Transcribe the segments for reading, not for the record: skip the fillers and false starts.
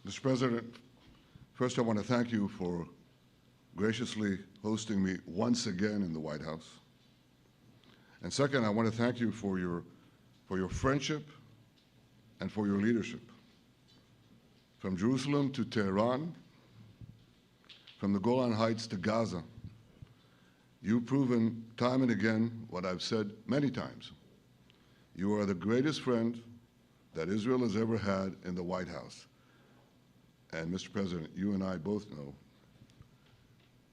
Mr. President, first I want to thank you for graciously hosting me once again in the White House. And second, I want to thank you for your friendship and for your leadership. From Jerusalem to Tehran, from the Golan Heights to Gaza, you've proven time and again what I've said many times. You are the greatest friend that Israel has ever had in the White House. And Mr. President, you and I both know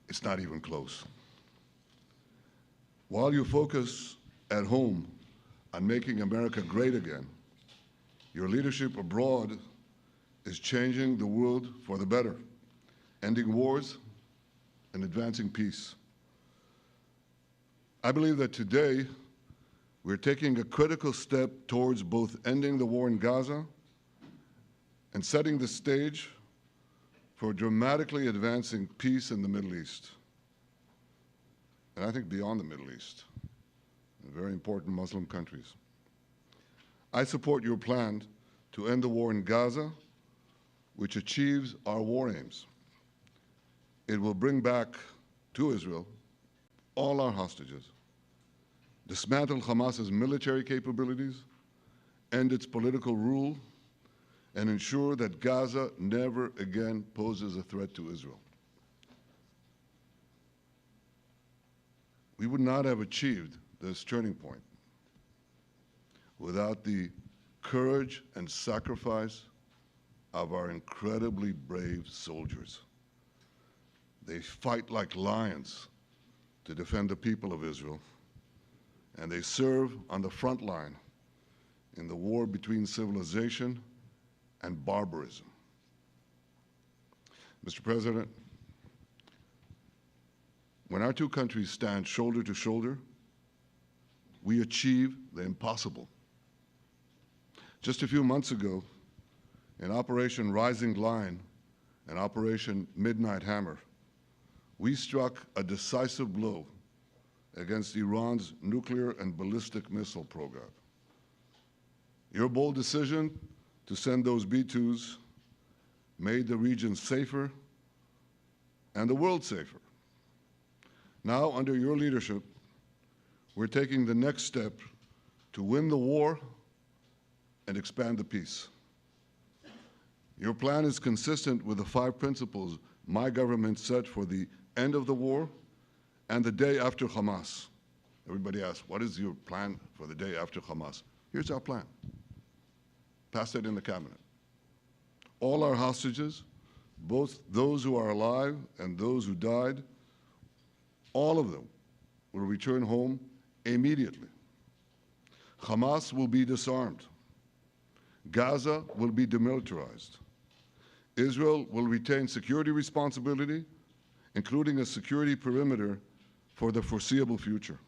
it's not even close. While you focus at home on making America great again, your leadership abroad is changing the world for the better, ending wars and advancing peace. I believe that today we're taking a critical step towards both ending the war in Gaza and setting the stage for dramatically advancing peace in the Middle East, and I think beyond the Middle East, in very important Muslim countries. I support your plan to end the war in Gaza, which achieves our war aims. It will bring back to Israel all our hostages, dismantle Hamas's military capabilities, end its political rule, and ensure that Gaza never again poses a threat to Israel. We would not have achieved this turning point without the courage and sacrifice of our incredibly brave soldiers. They fight like lions to defend the people of Israel, and they serve on the front line in the war between civilization and barbarism. Mr. President, when our two countries stand shoulder to shoulder, we achieve the impossible. Just a few months ago, in Operation Rising Lion and Operation Midnight Hammer, we struck a decisive blow against Iran's nuclear and ballistic missile program. Your bold decision to send those B-2s made the region safer and the world safer. Now, under your leadership, we're taking the next step to win the war and expand the peace. Your plan is consistent with the 5 principles my government set for the end of the war and the day after Hamas. Everybody asks, what is your plan for the day after Hamas? Here's our plan. Passed it in the cabinet. All our hostages, both those who are alive and those who died, all of them will return home immediately. Hamas will be disarmed. Gaza will be demilitarized. Israel will retain security responsibility, including a security perimeter for the foreseeable future.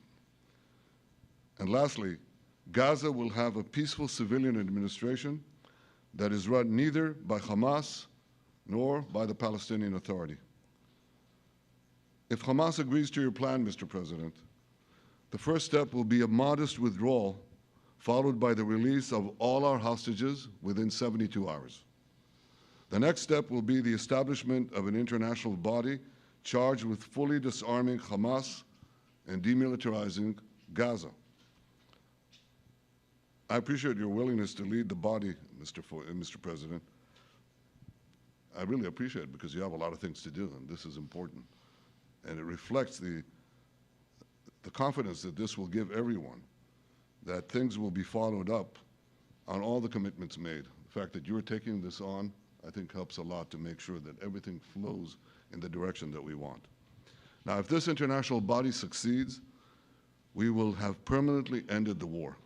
And lastly, Gaza will have a peaceful civilian administration that is run neither by Hamas nor by the Palestinian Authority. If Hamas agrees to your plan, Mr. President, the first step will be a modest withdrawal, followed by the release of all our hostages within 72 hours. The next step will be the establishment of an international body charged with fully disarming Hamas and demilitarizing Gaza. I appreciate your willingness to lead the body, Mr. President. I really appreciate it because you have a lot of things to do, and this is important. And it reflects the confidence that this will give everyone, that things will be followed up on all the commitments made. The fact that you're taking this on, I think, helps a lot to make sure that everything flows in the direction that we want. Now, if this international body succeeds, we will have permanently ended the war.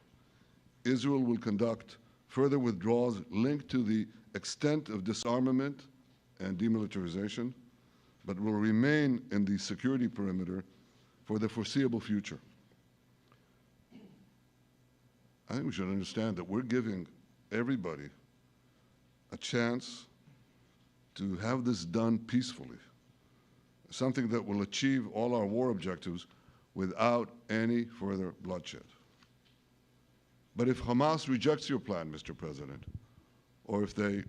Israel will conduct further withdrawals linked to the extent of disarmament and demilitarization, but will remain in the security perimeter for the foreseeable future. I think we should understand that we're giving everybody a chance to have this done peacefully, something that will achieve all our war objectives without any further bloodshed. But if Hamas rejects your plan, Mr. President, or if they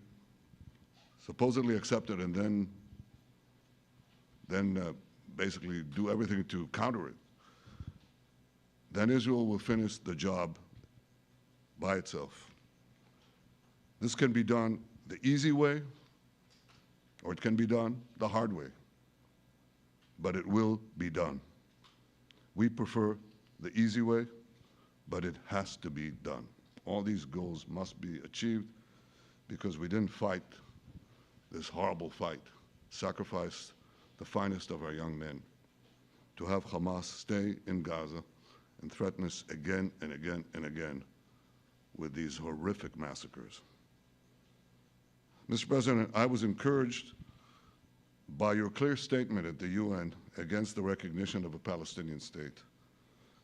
supposedly accept it and then basically do everything to counter it, then Israel will finish the job by itself. This can be done the easy way, or it can be done the hard way, but it will be done. We prefer the easy way, but it has to be done. All these goals must be achieved because we didn't fight this horrible fight, sacrifice the finest of our young men to have Hamas stay in Gaza and threaten us again and again and again with these horrific massacres. Mr. President, I was encouraged by your clear statement at the UN against the recognition of a Palestinian state.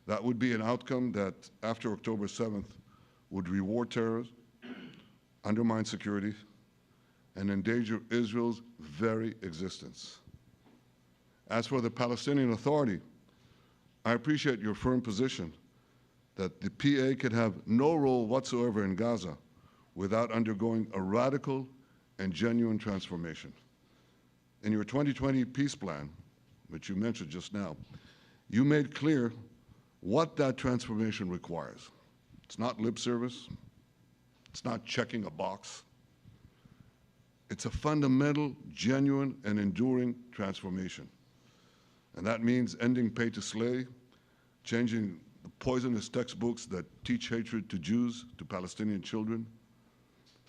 That would be an outcome that, after October 7th, would reward terrorism, undermine security, and endanger Israel's very existence. As for the Palestinian Authority, I appreciate your firm position that the PA could have no role whatsoever in Gaza without undergoing a radical and genuine transformation. In your 2020 peace plan, which you mentioned just now, you made clear what that transformation requires. It's not lip service. It's not checking a box. It's a fundamental, genuine, and enduring transformation. And that means ending pay to slay, changing the poisonous textbooks that teach hatred to Jews, to Palestinian children,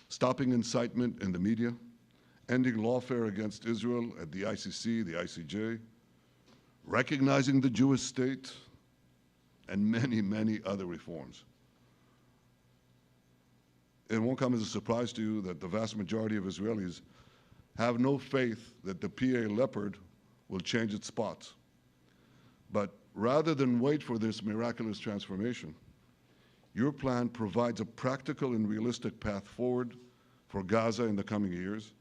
stopping incitement in the media, ending lawfare against Israel at the ICC, the ICJ, recognizing the Jewish state, and many, many other reforms. It won't come as a surprise to you that the vast majority of Israelis have no faith that the PA Leopard will change its spots. But rather than wait for this miraculous transformation, your plan provides a practical and realistic path forward for Gaza in the coming years,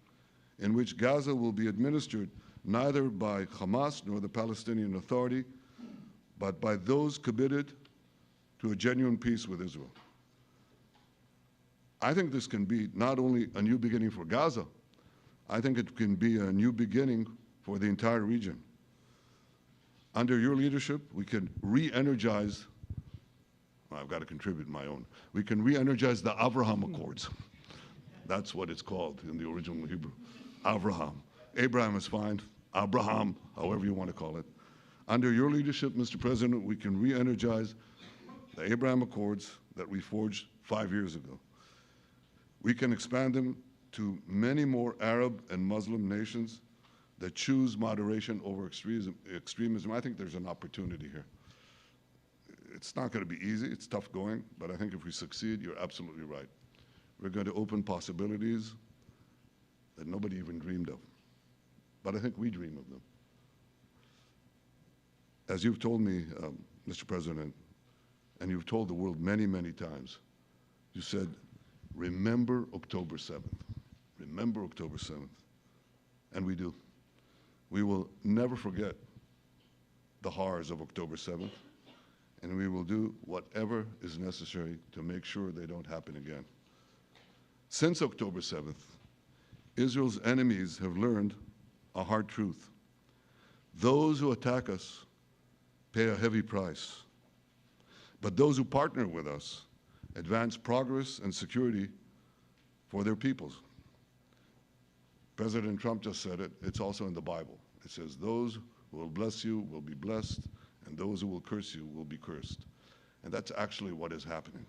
in which Gaza will be administered neither by Hamas nor the Palestinian Authority, but by those committed to a genuine peace with Israel. I think this can be not only a new beginning for Gaza, I think it can be a new beginning for the entire region. Under your leadership, we can re-energize, well, I've got to contribute my own, we can re-energize the Abraham Accords. That's what it's called in the original Hebrew, Abraham. Abraham is fine, Abraham, however you want to call it. Under your leadership, Mr. President, we can re-energize the Abraham Accords that we forged 5 years ago. We can expand them to many more Arab and Muslim nations that choose moderation over extremism. I think there's an opportunity here. It's not going to be easy. It's tough going. But I think if we succeed, you're absolutely right. We're going to open possibilities that nobody even dreamed of. But I think we dream of them. As you've told me, Mr. President, and you've told the world many, many times, you said, remember October 7th. Remember October 7th. And we do. We will never forget the horrors of October 7th, and we will do whatever is necessary to make sure they don't happen again. Since October 7th, Israel's enemies have learned a hard truth. Those who attack us pay a heavy price, but those who partner with us advance progress and security for their peoples. President Trump just said it. It's also in the Bible. It says, those who will bless you will be blessed, and those who will curse you will be cursed. And that's actually what is happening.